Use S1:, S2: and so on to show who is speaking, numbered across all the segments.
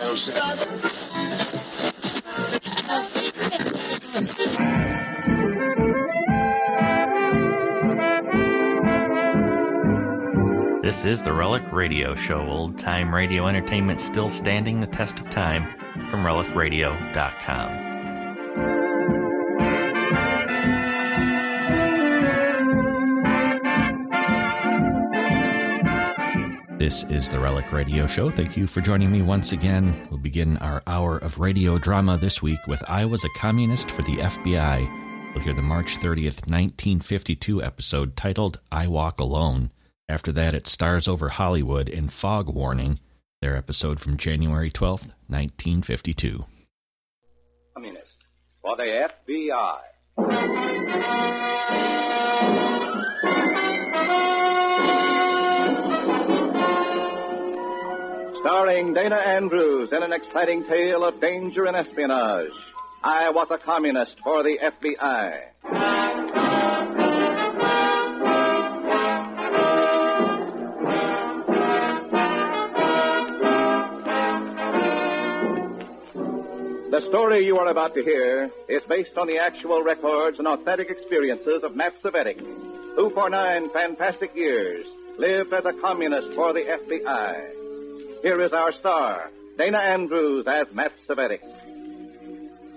S1: This is the Relic Radio Show, old-time radio entertainment still standing the test of time, from relicradio.com. This is the Relic Radio Show. Thank you for joining me once again. We'll begin our hour of radio drama this week with I Was a Communist for the FBI. We'll hear the March 30th, 1952 episode titled I Walk Alone. After that, it Stars Over Hollywood in Fog Warning, their episode from January 12th, 1952.
S2: Communist for the FBI. Starring Dana Andrews in an exciting tale of danger and espionage. I Was a Communist for the FBI. The story you are about to hear is based on the actual records and authentic experiences of Matt Savetic, who for 9 fantastic years lived as a communist for the FBI. Here is our star, Dana Andrews as Matt Savetic.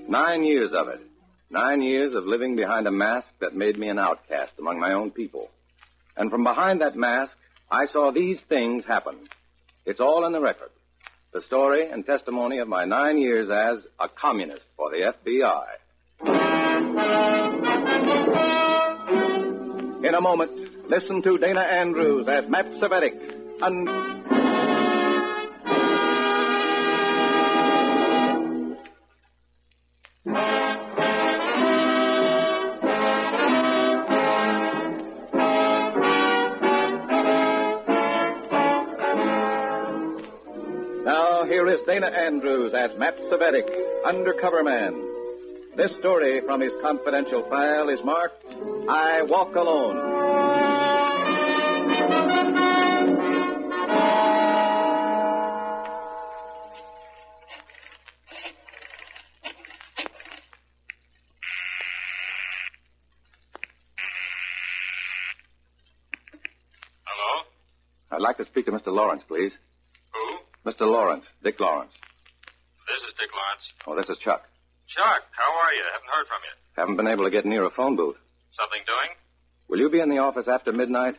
S3: 9 years of it. 9 years of living behind a mask that made me an outcast among my own people. And from behind that mask, I saw these things happen. It's all in the record. The story and testimony of my 9 years as a communist for the FBI.
S2: In a moment, listen to Dana Andrews as Matt Savetic. Here is Dana Andrews as Matt Savetic, Undercover Man. This story from his confidential file is marked, I Walk Alone.
S3: Hello? I'd like to speak to Mr. Lawrence, please. Mr. Lawrence, Dick Lawrence.
S4: This is Dick Lawrence.
S3: Oh, this is Chuck.
S4: Chuck, how are you? Haven't heard from you.
S3: Haven't been able to get near a phone booth.
S4: Something doing?
S3: Will you be in the office after midnight?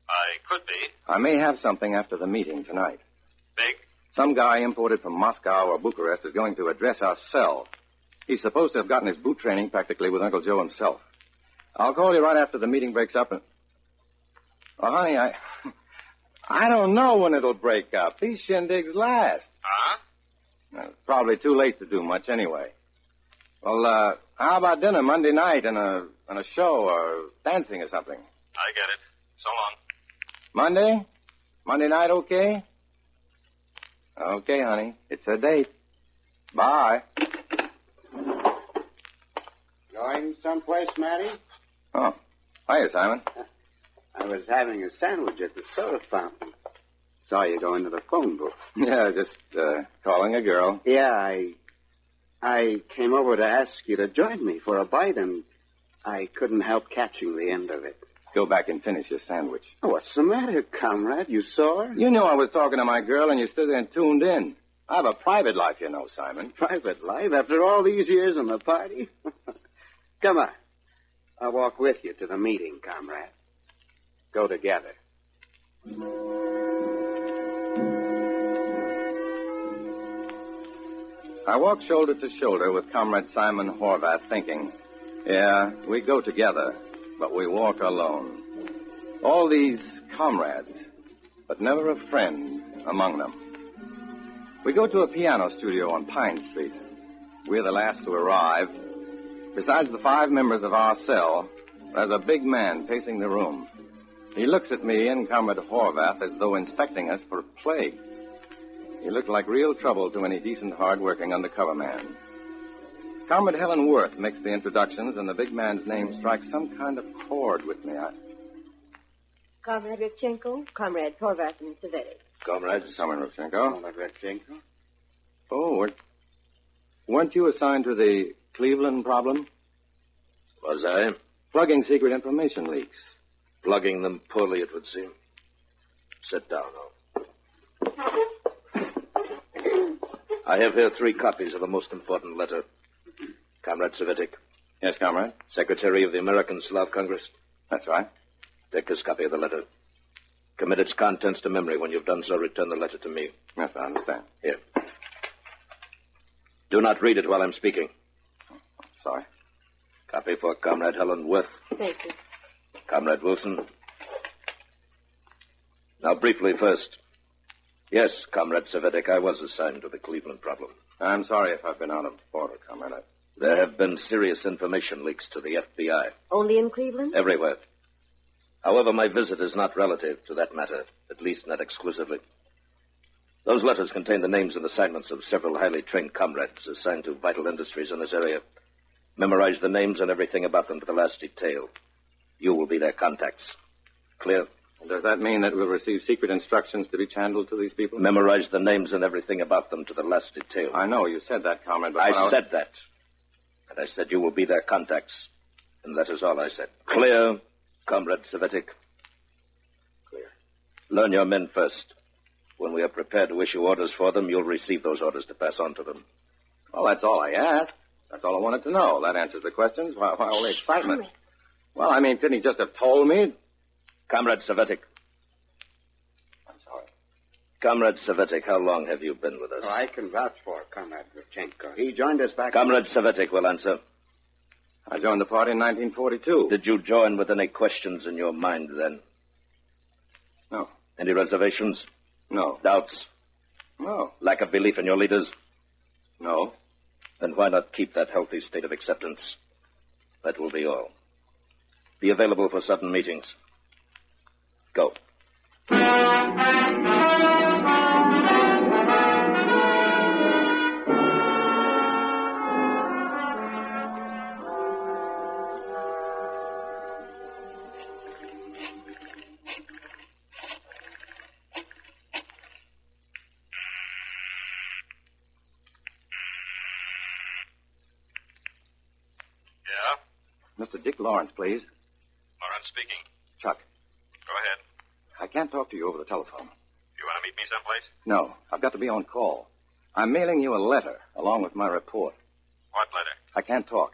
S4: I could be.
S3: I may have something after the meeting tonight.
S4: Big?
S3: Some guy imported from Moscow or Bucharest is going to address our cell. He's supposed to have gotten his boot training practically with Uncle Joe himself. I'll call you right after the meeting breaks up and... Oh, honey, I don't know when it'll break up. These shindigs last.
S4: Huh?
S3: It's probably too late to do much anyway. Well, how about dinner Monday night and a show or dancing or something?
S4: I get it. So long.
S3: Monday? Monday night okay? Okay, honey. It's a date. Bye.
S5: Going someplace, Matty?
S3: Oh. Hiya, Simon.
S5: I was having a sandwich at the soda fountain. Saw you go into the phone booth.
S3: Yeah, just calling a girl.
S5: Yeah, I came over to ask you to join me for a bite, and I couldn't help catching the end of it.
S3: Go back and finish your sandwich.
S5: Oh, what's the matter, comrade? You saw her?
S3: You knew I was talking to my girl, and you stood there and tuned in. I have a private life, you know, Simon.
S5: Private life? After all these years in the party? Come on. I'll walk with you to the meeting, comrade. Go together.
S3: I walk shoulder to shoulder with Comrade Simon Horvath, thinking, yeah, we go together, but we walk alone. All these comrades, but never a friend among them. We go to a piano studio on Pine Street. We're the last to arrive. Besides the 5 members of our cell, there's a big man pacing the room. He looks at me and Comrade Horvath as though inspecting us for plague. He looked like real trouble to any decent, hard-working undercover man. Comrade Helen Worth makes the introductions, and the big man's name strikes some kind of chord with me.
S6: Comrade Rivchenko, Comrade Horvath and Savetic.
S3: Comrade Rivchenko.
S5: Comrade Rivchenko.
S3: Oh, weren't you assigned to the Cleveland problem?
S7: Was I?
S3: Plugging secret information leaks.
S7: Plugging them poorly, it would seem. Sit down, now. I have here 3 copies of a most important letter. Comrade Savitic.
S3: Yes, comrade.
S7: Secretary of the American Slav Congress.
S3: That's right.
S7: Take this copy of the letter. Commit its contents to memory. When you've done so, return the letter to me.
S3: Yes, I understand.
S7: Here. Do not read it while I'm speaking.
S3: Sorry.
S7: Copy for Comrade Helen Worth.
S6: Thank you.
S7: Comrade Wilson. Now, briefly first. Yes, Comrade Savitic, I was assigned to the Cleveland problem.
S3: I'm sorry if I've been out of order, comrade.
S7: There have been serious information leaks to the FBI.
S6: Only in Cleveland?
S7: Everywhere. However, my visit is not relative to that matter, at least not exclusively. Those letters contain the names and assignments of several highly trained comrades assigned to vital industries in this area. Memorize the names and everything about them to the last detail. You will be their contacts. Clear?
S3: Does that mean that we'll receive secret instructions to be channeled to these people?
S7: Memorize the names and everything about them to the last detail.
S3: I know you said that, comrade, but
S7: I said that. And I said you will be their contacts. And that is all I said. Clear, Comrade Savitic?
S3: Clear.
S7: Learn your men first. When we are prepared to issue orders for them, you'll receive those orders to pass on to them.
S3: Well, that's all I asked. That's all I wanted to know. That answers the questions. Why all the excitement?
S6: Hurry.
S3: Well, I mean, couldn't he just have told me?
S7: Comrade Savitic.
S3: I'm sorry.
S7: Comrade Savitic, how long have you been with us?
S5: Oh, I can vouch for Comrade Revchenko. He joined us back...
S7: Comrade Savitic will answer.
S3: I joined the party in 1942.
S7: Did you join with any questions in your mind then?
S3: No.
S7: Any reservations?
S3: No.
S7: Doubts?
S3: No.
S7: Lack of belief in your leaders?
S3: No.
S7: Then why not keep that healthy state of acceptance? That will be all. Be available for sudden meetings. Go.
S4: Yeah?
S3: Mr. Dick Lawrence, please.
S4: Lawrence speaking.
S3: Chuck,
S4: Go ahead.
S3: I can't talk to you over the telephone.
S4: You want to meet me someplace?
S3: No, I've got to be on call. I'm mailing you a letter along with my report.
S4: What letter?
S3: I can't talk.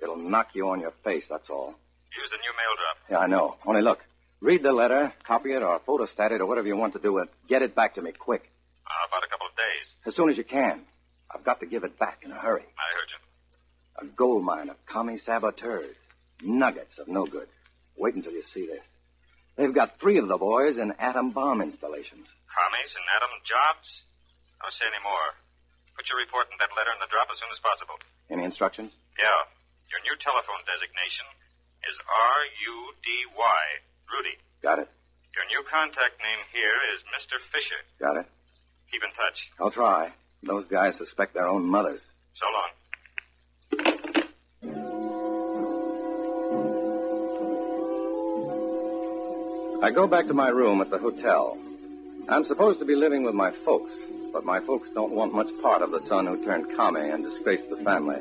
S3: It'll knock you on your face, that's all.
S4: Use the new mail drop.
S3: Yeah, I know. Only look, read the letter, copy it, or photostat it, or whatever you want to do, and get it back to me quick.
S4: About a couple of days.
S3: As soon as you can. I've got to give it back in a hurry.
S4: I heard you.
S3: A gold mine of commie saboteurs. Nuggets of no good. Wait until you see this. They've got 3 of the boys in atom bomb installations.
S4: Commies and Adam jobs? Don't say any more. Put your report in that letter in the drop as soon as possible.
S3: Any instructions?
S4: Yeah. Your new telephone designation is R-U-D-Y. Rudy.
S3: Got it.
S4: Your new contact name here is Mr. Fisher.
S3: Got it.
S4: Keep in touch.
S3: I'll try. Those guys suspect their own mothers.
S4: So long.
S3: I go back to my room at the hotel. I'm supposed to be living with my folks, but my folks don't want much part of the son who turned commie and disgraced the family.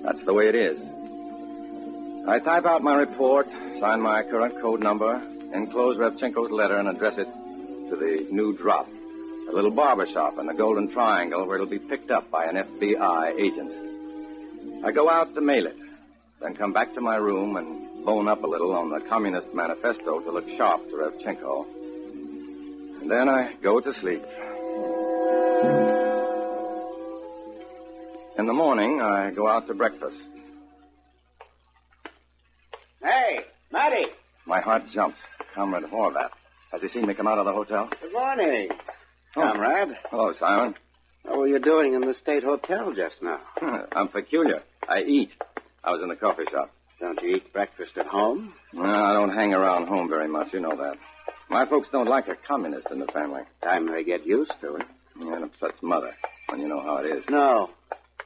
S3: That's the way it is. I type out my report, sign my current code number, enclose Revchenko's letter, and address it to the new drop, a little barber shop in the Golden Triangle where it'll be picked up by an FBI agent. I go out to mail it, then come back to my room and bone up a little on the Communist Manifesto to look sharp to Revchenko. And then I go to sleep. In the morning, I go out to breakfast.
S5: Hey, Matty.
S3: My heart jumps. Comrade Horvath. Has he seen me come out of the hotel?
S5: Good morning, Comrade.
S3: Hello, Simon.
S5: What were you doing in the State Hotel just now?
S3: I'm peculiar. I eat. I was in the coffee shop.
S5: Don't you eat breakfast at home?
S3: No, I don't hang around home very much. You know that. My folks don't like a communist in the family.
S5: Time they get used to it.
S3: Yeah, it upsets Mother, when you know how it is.
S5: No.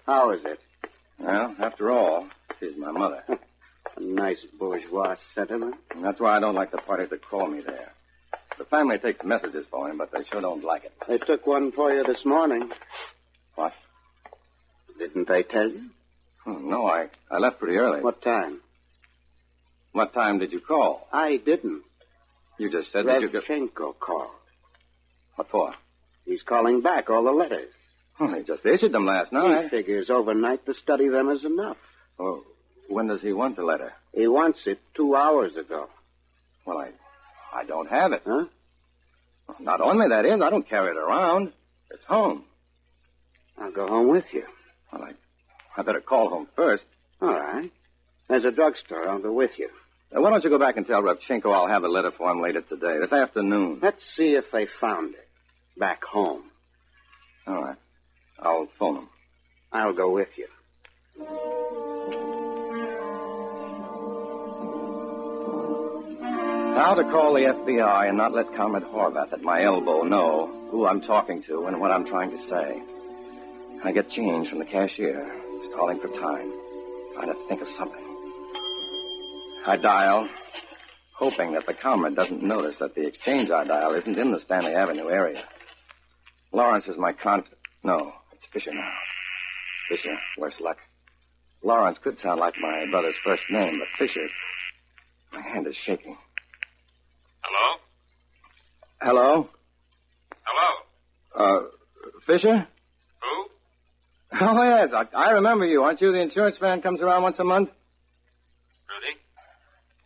S5: How is it?
S3: Well, after all, she's my mother.
S5: A nice bourgeois sentiment.
S3: And that's why I don't like the party to call me there. The family takes messages for him, but they sure don't like it.
S5: They took one for you this morning.
S3: What?
S5: Didn't they tell you?
S3: No, I left pretty early.
S5: What time?
S3: What time did you call?
S5: I didn't.
S3: You just said that you could...
S5: Revchenko called.
S3: What for?
S5: He's calling back all the letters.
S3: Well, he just issued them last night.
S5: He figures overnight to study them is enough.
S3: Oh, when does he want the letter?
S5: He wants it 2 hours ago.
S3: Well, I don't have it.
S5: Huh?
S3: Not on me, that is. I don't carry it around. It's home.
S5: I'll go home with you.
S3: Well, I better call home first.
S5: All right. There's a drugstore. I'll go with you.
S3: Why don't you go back and tell Revchenko I'll have the letter for him later today, this afternoon.
S5: Let's see if they found it. Back home.
S3: All right. I'll phone him.
S5: I'll go with you.
S3: Now to call the FBI and not let Comrade Horvath at my elbow know who I'm talking to and what I'm trying to say. I get change from the cashier, stalling for time, trying to think of something. I dial, hoping that the comrade doesn't notice that the exchange I dial isn't in the Stanley Avenue area. Lawrence is my No, it's Fisher now. Fisher, worse luck. Lawrence could sound like my brother's first name, but Fisher... My hand is shaking.
S4: Hello?
S3: Hello?
S4: Hello?
S3: Fisher?
S4: Who?
S3: Oh, yes, I remember you. Aren't you the insurance man who comes around once a month?
S4: Rudy?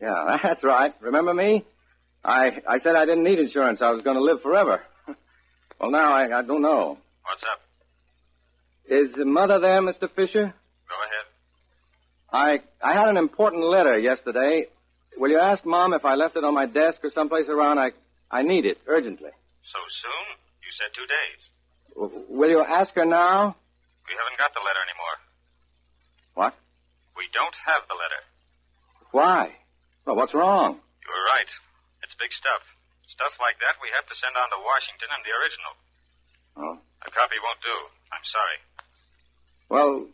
S3: Yeah, that's right. Remember me? I said I didn't need insurance. I was going to live forever. Well, now I don't know.
S4: What's up?
S3: Is Mother there, Mr. Fisher?
S4: Go ahead.
S3: I had an important letter yesterday. Will you ask Mom if I left it on my desk or someplace around? I need it urgently.
S4: So soon? You said 2 days.
S3: Will you ask her now?
S4: We haven't got the letter anymore.
S3: What?
S4: We don't have the letter.
S3: Why? Well, what's wrong?
S4: You were right. It's big stuff. Stuff like that we have to send on to Washington and the original.
S3: Oh.
S4: A copy won't do. I'm sorry.
S3: Well,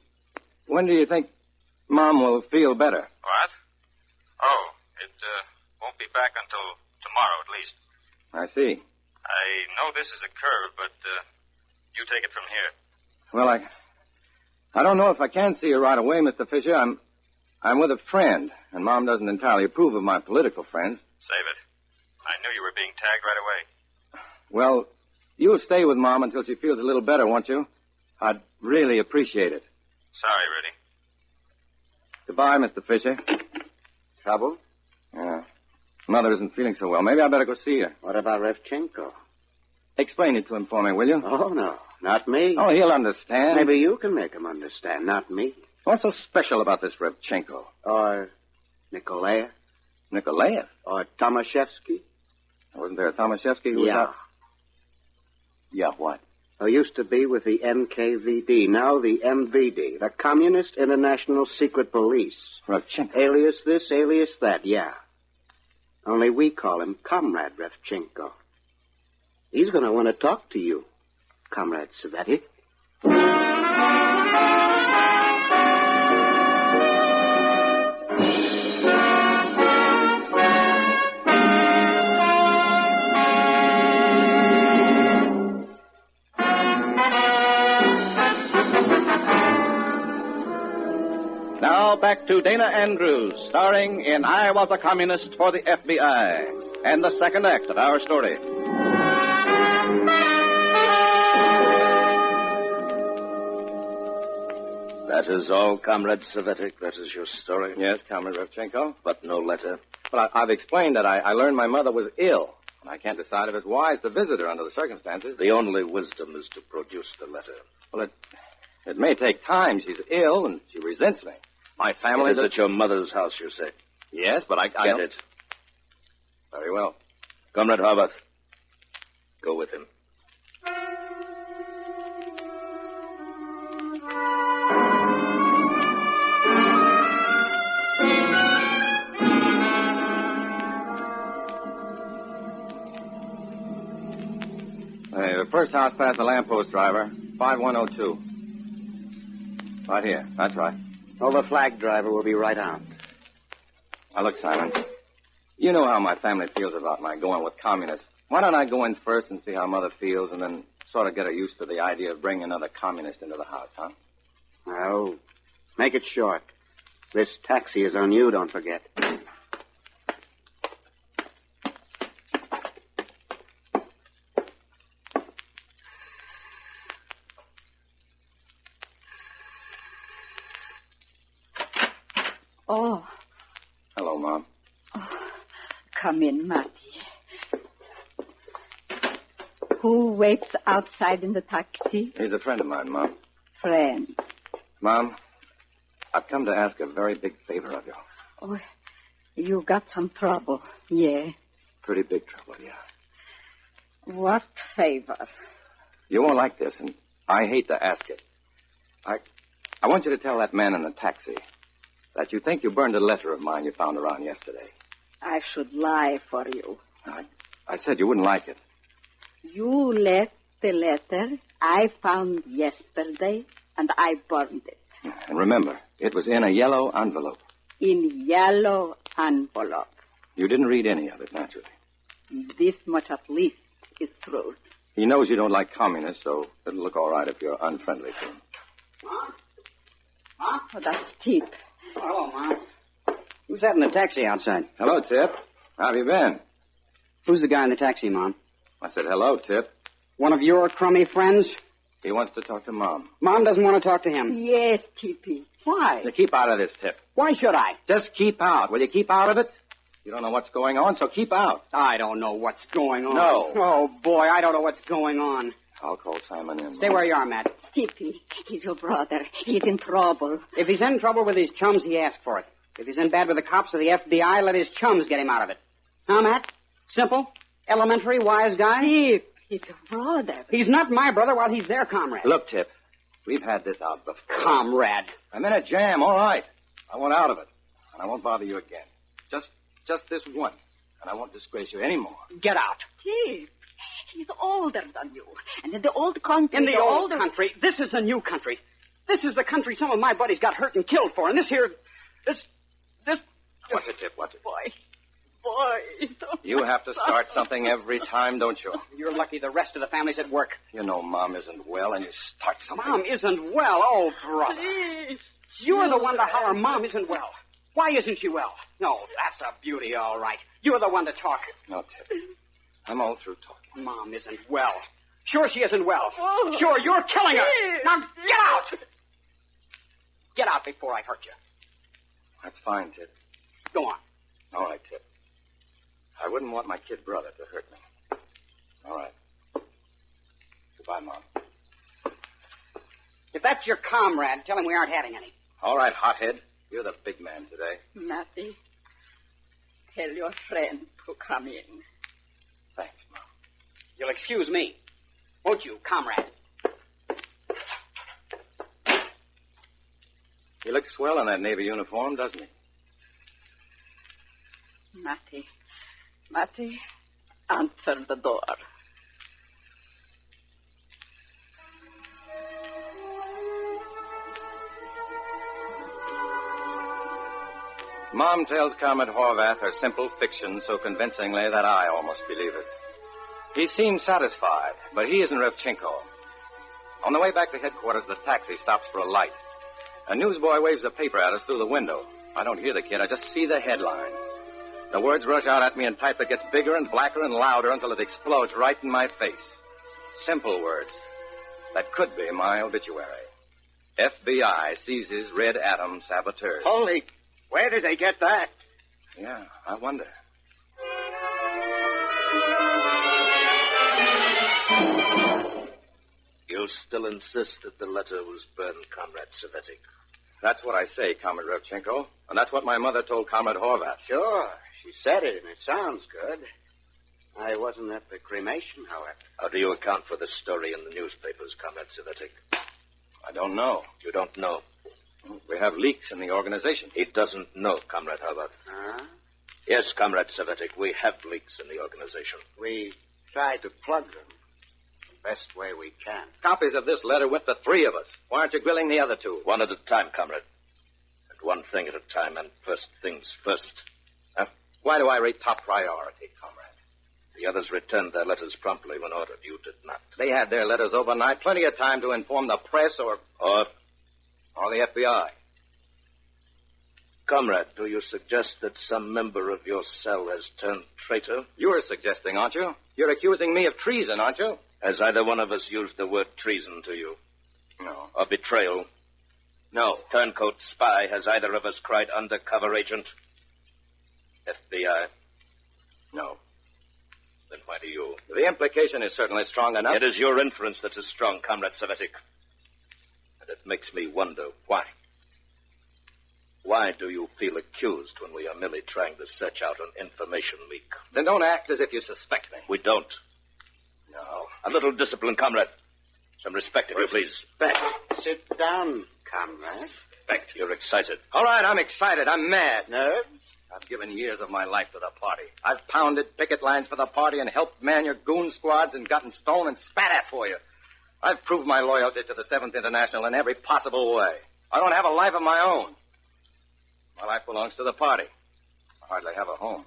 S3: when do you think Mom will feel better?
S4: What? Oh, it won't be back until tomorrow at least.
S3: I see.
S4: I know this is a curve, but you take it from here.
S3: Well, I don't know if I can see her right away, Mr. Fisher. I'm with a friend, and Mom doesn't entirely approve of my political friends.
S4: Save it. I knew you were being tagged right away.
S3: Well, you'll stay with Mom until she feels a little better, won't you? I'd really appreciate it.
S4: Sorry, Rudy.
S3: Goodbye, Mr. Fisher.
S5: Trouble?
S3: Yeah. Mother isn't feeling so well. Maybe I better go see her.
S5: What about Revchenko?
S3: Explain it to him for me, will you?
S5: Oh, no. Not me.
S3: Oh, he'll understand.
S5: Maybe you can make him understand, not me.
S3: What's so special about this Revchenko?
S5: Or Nikolaev?
S3: Nikolaev?
S5: Or Tomaszewski?
S3: Wasn't there a Tomaszewski who was out? Yeah, what?
S5: Who used to be with the NKVD, now the MVD, the Communist International Secret Police.
S3: Revchenko.
S5: Alias this, alias that, yeah. Only we call him Comrade Revchenko. He's going to want to talk to you, Comrade Savetti.
S2: Now back to Dana Andrews, starring in I Was a Communist for the FBI, and the second act of our story.
S7: That is all, Comrade Savetic. That is your story.
S3: Yes, Comrade Revchenko.
S7: But no letter.
S3: Well, I've explained that I learned my mother was ill, and I can't decide if it's wise to visit her under the circumstances.
S7: The only wisdom is to produce the letter.
S3: Well, it may take time. She's ill, and she resents me. My family...
S7: It is at your mother's house, you say?
S3: Yes, but I
S7: Get
S3: don't...
S7: it.
S3: Very well.
S7: Comrade Horvath, go with him.
S3: Hey, the first house past the lamppost, driver. 5102. Right here. That's right.
S5: Oh, the flag driver will be right out.
S3: Now, look, Simon. You know how my family feels about my going with communists. Why don't I go in first and see how Mother feels and then sort of get her used to the idea of bringing another communist into the house, huh?
S5: Well, make it short. This taxi is on you, don't forget.
S8: Oh.
S3: Hello, Mom.
S8: Oh. Come in, Matty. Who waits outside in the taxi?
S3: He's a friend of mine, Mom.
S8: Friend.
S3: Mom, I've come to ask a very big favor of you.
S8: Oh, you got some trouble, yeah.
S3: Pretty big trouble, yeah.
S8: What favor?
S3: You won't like this, and I hate to ask it. I want you to tell that man in the taxi that you think you burned a letter of mine you found around yesterday.
S8: I should lie for you.
S3: I said you wouldn't like it.
S8: You left the letter I found yesterday, and I burned it.
S3: And remember, it was in a yellow envelope.
S8: In yellow envelope.
S3: You didn't read any of it, naturally.
S8: This much at least is true.
S3: He knows you don't like communists, so it'll look all right if you're unfriendly to him.
S5: Mom?
S8: Oh, that's Tip.
S5: Oh, hello, Mom. Who's that in the taxi outside?
S3: Hello, Tip. How have you been?
S5: Who's the guy in the taxi, Mom?
S3: I said hello, Tip.
S5: One of your crummy friends?
S3: He wants to talk to Mom.
S5: Mom doesn't want to talk to him.
S8: Yes, Tippy.
S5: Why?
S3: Now, keep out of this, Tip.
S5: Why should I?
S3: Just keep out. Will you keep out of it? You don't know what's going on, so keep out.
S5: I don't know what's going on.
S3: No.
S5: Oh, boy, I don't know what's going on.
S3: I'll call Simon in.
S5: Stay where you are, Matt.
S8: Tippy, he's your brother. He's in trouble.
S5: If he's in trouble with his chums, he asked for it. If he's in bad with the cops or the FBI, let his chums get him out of it. Huh, Matt? Simple, elementary, wise guy?
S8: Tip, he's your brother.
S5: He's not my brother while he's their comrade.
S3: Look, Tip, we've had this out before.
S5: Comrade.
S3: I'm in a jam, all right. I want out of it, and I won't bother you again. Just this once, and I won't disgrace you anymore.
S5: Get out.
S8: Tip, he's older than you. And in the old country...
S5: In the old country? This is the new country. This is the country some of my buddies got hurt and killed for, and this here... This...
S3: What's it, Tip? What's it?
S8: Boy.
S3: You have to start something every time, don't you?
S5: You're lucky the rest of the family's at work.
S3: You know Mom isn't well, and you start something.
S5: Mom isn't well, oh, brother.
S8: Please.
S5: You're the one to holler Mom isn't well. Why isn't she well? No, that's a beauty, all right. You're the one to talk.
S3: No, Tip. I'm all through talking.
S5: Mom isn't well. Sure she isn't well.
S8: Oh.
S5: Sure, you're killing her.
S8: Please.
S5: Now, get out! Get out before I hurt you.
S3: That's fine, Tip.
S5: Go on.
S3: All right, Tip. I wouldn't want my kid brother to hurt me. All right. Goodbye, Mom.
S5: If that's your comrade, tell him we aren't having any.
S3: All right, hothead. You're the big man today.
S8: Matty, tell your friend to come in.
S3: Thanks, Mom.
S5: You'll excuse me. Won't you, comrade?
S3: He looks swell in that Navy uniform, doesn't he?
S8: Matty, answer the door.
S3: Mom tells Comrade Horvath her simple fiction so convincingly that I almost believe it. He seems satisfied, but he isn't Revchenko. On the way back to headquarters, the taxi stops for a light. A newsboy waves a paper at us through the window. I don't hear the kid, I just see the headline. The words rush out at me in type that gets bigger and blacker and louder until it explodes right in my face. Simple words that could be my obituary. FBI seizes Red Atom saboteurs.
S5: Holy, where did they get that?
S3: Yeah, I wonder.
S7: You still insist that the letter was burned, Comrade Savetic?
S3: That's what I say, Comrade Revchenko. And that's what my mother told Comrade Horvath.
S5: Sure, she said it, and it sounds good. I wasn't at the cremation, however.
S7: How do you account for this story in the newspapers, Comrade Savetic?
S3: I don't know.
S7: You don't know?
S3: We have leaks in the organization.
S7: He doesn't know, Comrade Horvath.
S5: Huh?
S7: Yes, Comrade Savetic, we have leaks in the organization.
S5: We try to plug them the best way we can.
S3: Copies of this letter went to 3 of us. Why aren't you grilling the other 2?
S7: One at a time, Comrade. And one thing at a time, and first things first.
S3: Why do I rate top priority, Comrade?
S7: The others returned their letters promptly when ordered. You did not.
S3: They had their letters overnight. Plenty of time to inform the press or or the FBI.
S7: Comrade, do you suggest that some member of your cell has turned traitor?
S3: You're suggesting, aren't you? You're accusing me of treason, aren't you?
S7: Has either one of us used the word treason to you?
S3: No.
S7: Or betrayal?
S3: No.
S7: Turncoat, spy, has either of us cried undercover agent? FBI?
S3: No.
S7: Then why do you?
S3: The implication is certainly strong enough.
S7: It is your inference that is strong, Comrade Savetic. And it makes me wonder why. Why do you feel accused when we are merely trying to search out an information leak?
S3: Then don't act as if you suspect me.
S7: We don't.
S3: No.
S7: A little discipline, comrade. Some respect, if you please.
S5: Respect. Sit down, comrade.
S7: Respect. You're excited.
S3: All right, I'm excited. I'm mad.
S5: Nerves?
S3: I've given years of my life to the party. I've pounded picket lines for the party and helped man your goon squads and gotten stolen and spat at for you. I've proved my loyalty to the 7th International in every possible way. I don't have a life of my own. My life belongs to the party. I hardly have a home.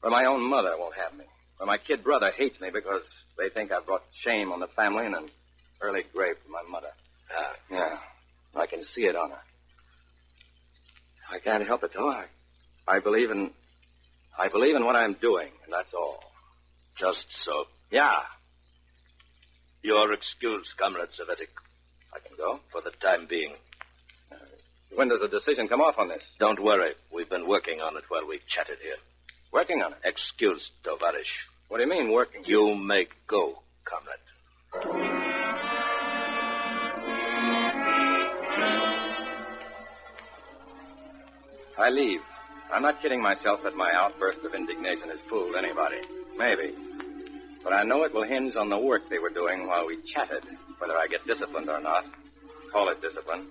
S3: Where my own mother won't have me. Where my kid brother hates me because they think I've brought shame on the family and an early grave for my mother. Yeah. I can see it on her. I can't help it, though. I believe in what I'm doing, and that's all.
S7: Just so.
S3: Yeah.
S7: You're excused, Comrade Savetic.
S3: I can go.
S7: For the time being.
S3: When does a decision come off on this?
S7: Don't worry. We've been working on it while we've chatted here.
S3: Working on it?
S7: Excused, Tovarish.
S3: What do you mean, working?
S7: You may go, Comrade.
S3: I leave. I'm not kidding myself that my outburst of indignation has fooled anybody. Maybe. But I know it will hinge on the work they were doing while we chatted, whether I get disciplined or not. Call it discipline.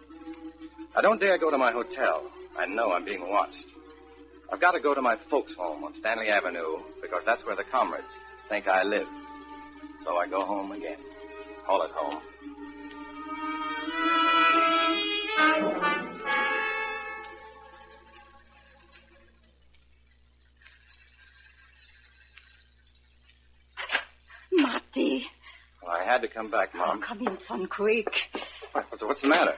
S3: I don't dare go to my hotel. I know I'm being watched. I've got to go to my folks' home on Stanley Avenue because that's where the comrades think I live. So I go home again. Call it home.
S8: Marty.
S3: Well, I had to come back, Mom.
S8: Oh, come in, son, quick.
S3: What's the matter?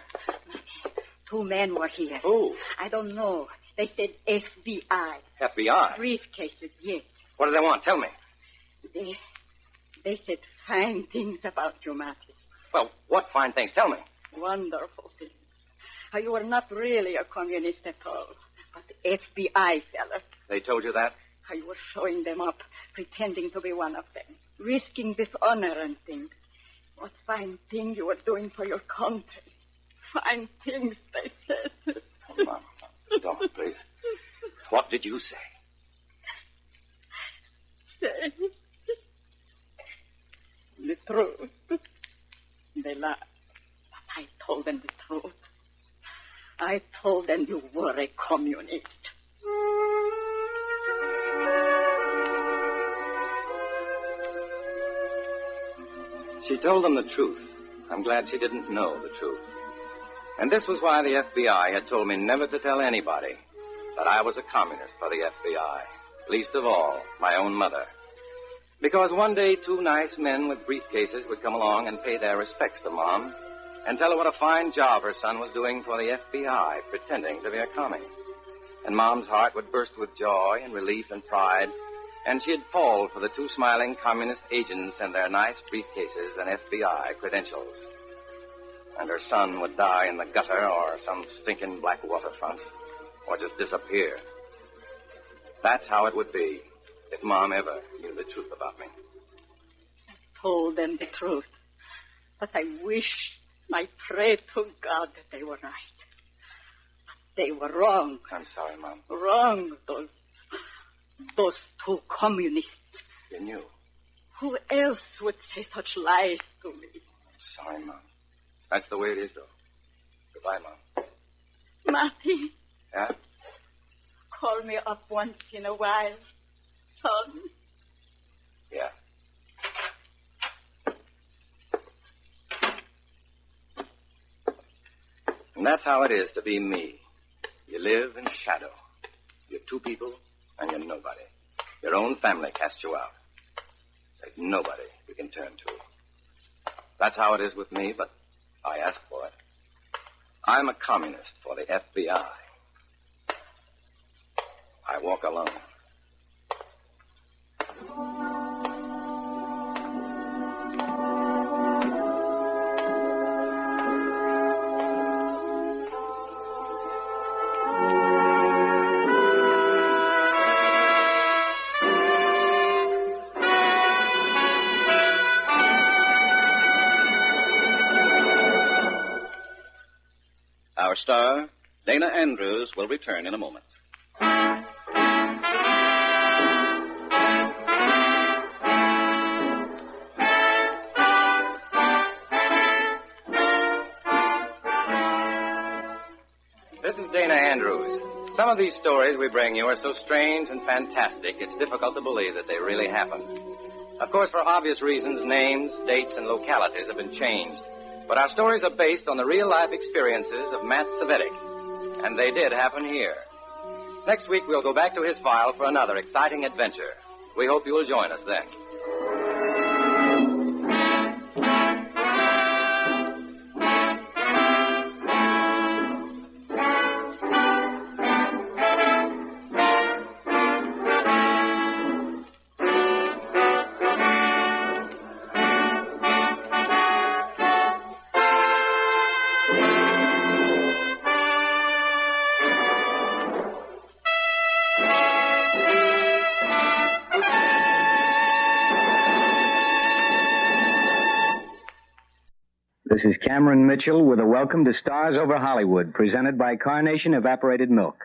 S8: Two men were here.
S3: Who?
S8: I don't know. They said FBI.
S3: FBI?
S8: Briefcases, yes.
S3: What do they want? Tell me.
S8: They said fine things about you, Marty.
S3: Well, what fine things? Tell me.
S8: Wonderful things. How you were not really a communist at all, but the FBI fella.
S3: They told you that?
S8: How you were showing them up, pretending to be one of them, risking dishonor and things. What fine thing you were doing for your country. Fine things, they said.
S3: Oh, Mom, don't, please. What did you say?
S8: Say the truth. They lied. But I told them the truth. I told them you were a communist.
S3: She told them the truth. I'm glad she didn't know the truth. And this was why the FBI had told me never to tell anybody that I was a communist for the FBI. Least of all, my own mother. Because one day, two nice men with briefcases would come along and pay their respects to Mom and tell her what a fine job her son was doing for the FBI, pretending to be a commie. And Mom's heart would burst with joy and relief and pride, and she'd fall for the two smiling communist agents and their nice briefcases and FBI credentials. And her son would die in the gutter or some stinking black waterfront, or just disappear. That's how it would be if Mom ever knew the truth about me.
S8: I told them the truth, but I pray to God that they were right. But they were wrong.
S3: I'm sorry, Mom.
S8: Wrong, those two communists.
S3: You knew.
S8: Who else would say such lies to me?
S3: I'm sorry, Mom. That's the way it is, though. Goodbye, Mom.
S8: Marty.
S3: Yeah?
S8: Call me up once in a while, son.
S3: Yeah. And that's how it is to be me. You live in shadow. You're two people, and you're nobody. Your own family casts you out. There's nobody you can turn to. That's how it is with me, but I asked for it. I'm a communist for the FBI. I walk alone.
S2: Our star, Dana Andrews, will return in a moment.
S3: This is Dana Andrews. Some of these stories we bring you are so strange and fantastic, it's difficult to believe that they really happened. Of course, for obvious reasons, names, dates, and localities have been changed. But our stories are based on the real-life experiences of Matt Savetic. And they did happen here. Next week, we'll go back to his file for another exciting adventure. We hope you will join us then.
S9: This is Cameron Mitchell with a welcome to Stars Over Hollywood, presented by Carnation Evaporated Milk.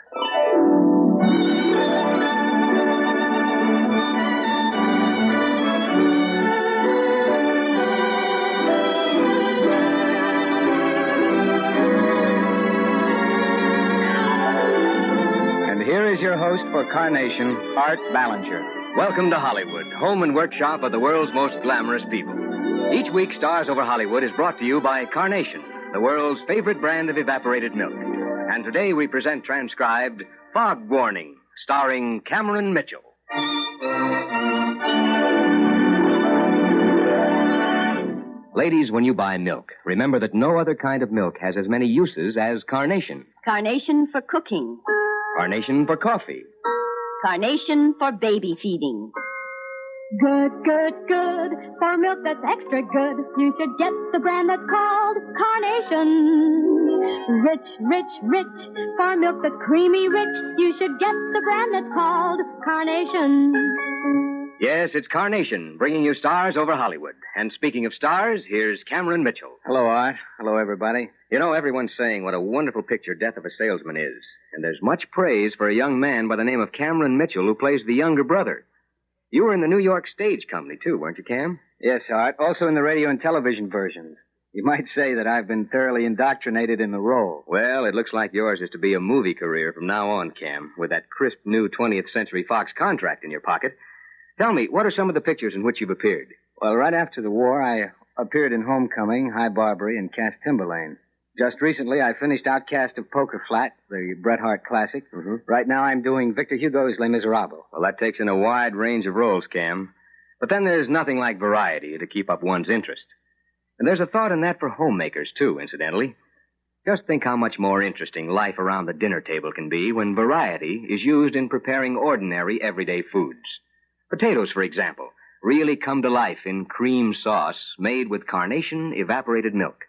S9: And here is your host for Carnation, Art Ballinger.
S10: Welcome to Hollywood, home and workshop of the world's most glamorous people. Each week, Stars Over Hollywood is brought to you by Carnation, the world's favorite brand of evaporated milk. And today we present transcribed Fog Warning, starring Cameron Mitchell. Ladies, when you buy milk, remember that no other kind of milk has as many uses as Carnation.
S11: Carnation for cooking.
S10: Carnation for coffee.
S11: Carnation for baby feeding.
S12: Good, good, good. For milk that's extra good, you should get the brand that's called Carnation. Rich, rich, rich. For milk that's creamy rich, you should get the brand that's called Carnation.
S10: Yes, it's Carnation, bringing you Stars Over Hollywood. And speaking of stars, here's Cameron Mitchell.
S9: Hello, Art. Hello, everybody.
S10: You know, everyone's saying what a wonderful picture Death of a Salesman is. And there's much praise for a young man by the name of Cameron Mitchell who plays the younger brother. You were in the New York Stage Company, too, weren't you, Cam?
S9: Yes, Art. Also in the radio and television versions. You might say that I've been thoroughly indoctrinated in the role.
S10: Well, it looks like yours is to be a movie career from now on, Cam, with that crisp new 20th Century Fox contract in your pocket. Tell me, what are some of the pictures in which you've appeared?
S9: Well, right after the war, I appeared in Homecoming, High Barbary, and Cast Timberlane. Just recently, I finished Outcast of Poker Flat, the Bret Hart classic.
S10: Mm-hmm.
S9: Right now, I'm doing Victor Hugo's Les Miserables.
S10: Well, that takes in a wide range of roles, Cam. But then there's nothing like variety to keep up one's interest. And there's a thought in that for homemakers, too, incidentally. Just think how much more interesting life around the dinner table can be when variety is used in preparing ordinary, everyday foods. Potatoes, for example, really come to life in cream sauce made with Carnation evaporated milk.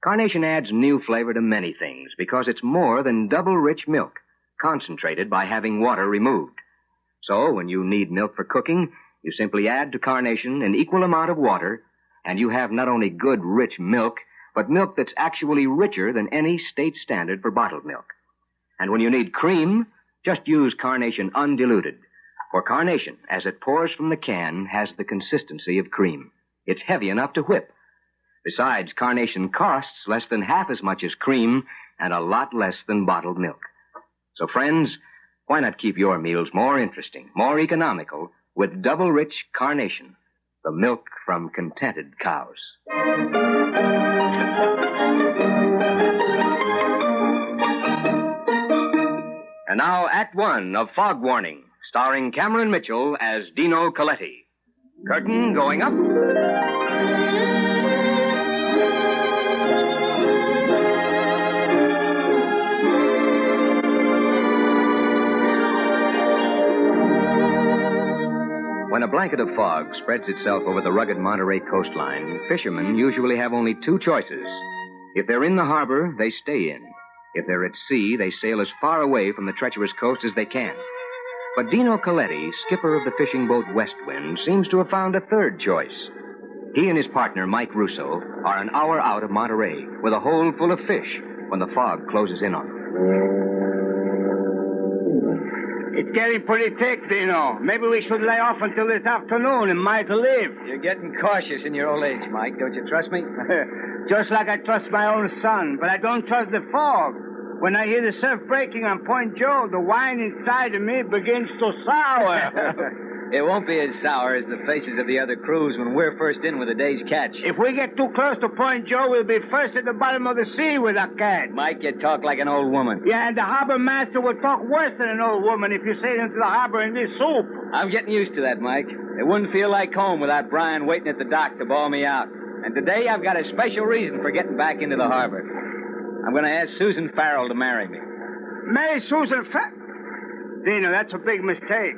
S10: Carnation adds new flavor to many things because it's more than double-rich milk, concentrated by having water removed. So, when you need milk for cooking, you simply add to Carnation an equal amount of water, and you have not only good, rich milk, but milk that's actually richer than any state standard for bottled milk. And when you need cream, just use Carnation undiluted. For Carnation, as it pours from the can, has the consistency of cream. It's heavy enough to whip. Besides, Carnation costs less than half as much as cream and a lot less than bottled milk. So, friends, why not keep your meals more interesting, more economical, with double-rich Carnation, the milk from contented cows? And now, Act One of Fog Warning, starring Cameron Mitchell as Dino Coletti. Curtain going up. When a blanket of fog spreads itself over the rugged Monterey coastline, fishermen usually have only two choices. If they're in the harbor, they stay in. If they're at sea, they sail as far away from the treacherous coast as they can. But Dino Coletti, skipper of the fishing boat West Wind, seems to have found a third choice. He and his partner, Mike Russo, are an hour out of Monterey with a hold full of fish when the fog closes in on them.
S13: It's getting pretty thick, Dino. Maybe we should lay off until this afternoon and might live.
S9: You're getting cautious in your old age, Mike. Don't you trust me?
S13: Just like I trust my own son, but I don't trust the fog. When I hear the surf breaking on Point Joe, the wine inside of me begins to sour.
S9: It won't be as sour as the faces of the other crews when we're first in with a day's catch.
S13: If we get too close to Point Joe, we'll be first at the bottom of the sea with our catch.
S9: Mike, you talk like an old woman.
S13: Yeah, and the harbor master will talk worse than an old woman if you sail into the harbor in this soup.
S9: I'm getting used to that, Mike. It wouldn't feel like home without Brian waiting at the dock to bawl me out. And today I've got a special reason for getting back into the harbor. I'm going to ask Susan Farrell to marry me.
S13: Marry Susan Farrell? Dino, that's a big mistake.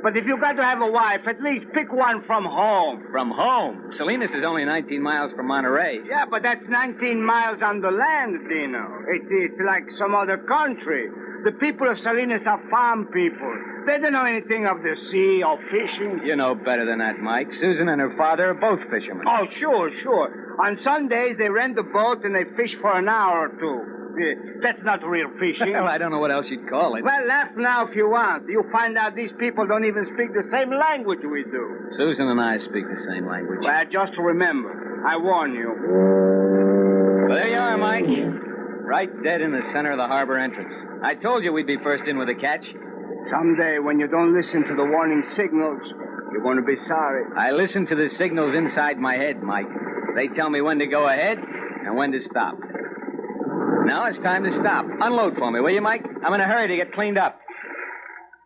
S13: But if you've got to have a wife, at least pick one from home.
S9: From home? Salinas is only 19 miles from Monterey.
S13: Yeah, but that's 19 miles on the land, Dino. It's like some other country. The people of Salinas are farm people. They don't know anything of the sea or fishing.
S9: You know better than that, Mike. Susan and her father are both fishermen.
S13: Oh, sure. On Sundays, they rent the boat and they fish for an hour or two. That's not real fishing.
S9: Well, I don't know what else you'd call it.
S13: Well, laugh now if you want. You'll find out these people don't even speak the same language we do.
S9: Susan and I speak the same language.
S13: Well, just remember, I warn you.
S9: Well, there you are, Mike. Right dead in the center of the harbor entrance. I told you we'd be first in with a catch.
S13: Someday, when you don't listen to the warning signals, you're going to be sorry.
S9: I listen to the signals inside my head, Mike. They tell me when to go ahead and when to stop. Now it's time to stop. Unload for me, will you, Mike? I'm in a hurry to get cleaned up.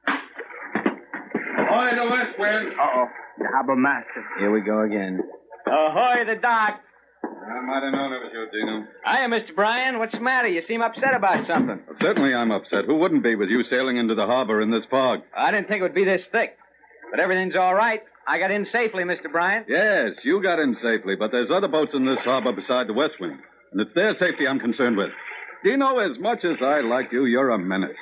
S14: Ahoy, the West Wind.
S13: Uh-oh. The harbor master.
S9: Here we go again.
S15: Ahoy, the dock.
S14: I might have known it was you, Dino.
S15: Hiya, Mr. Bryan. What's the matter? You seem upset about something.
S14: Well, certainly I'm upset. Who wouldn't be with you sailing into the harbor in this fog?
S15: I didn't think it would be this thick. But everything's all right. I got in safely, Mr. Bryan.
S14: Yes, you got in safely, but there's other boats in this harbor beside the West Wind. And it's their safety I'm concerned with. Dino, as much as I like you, you're a menace.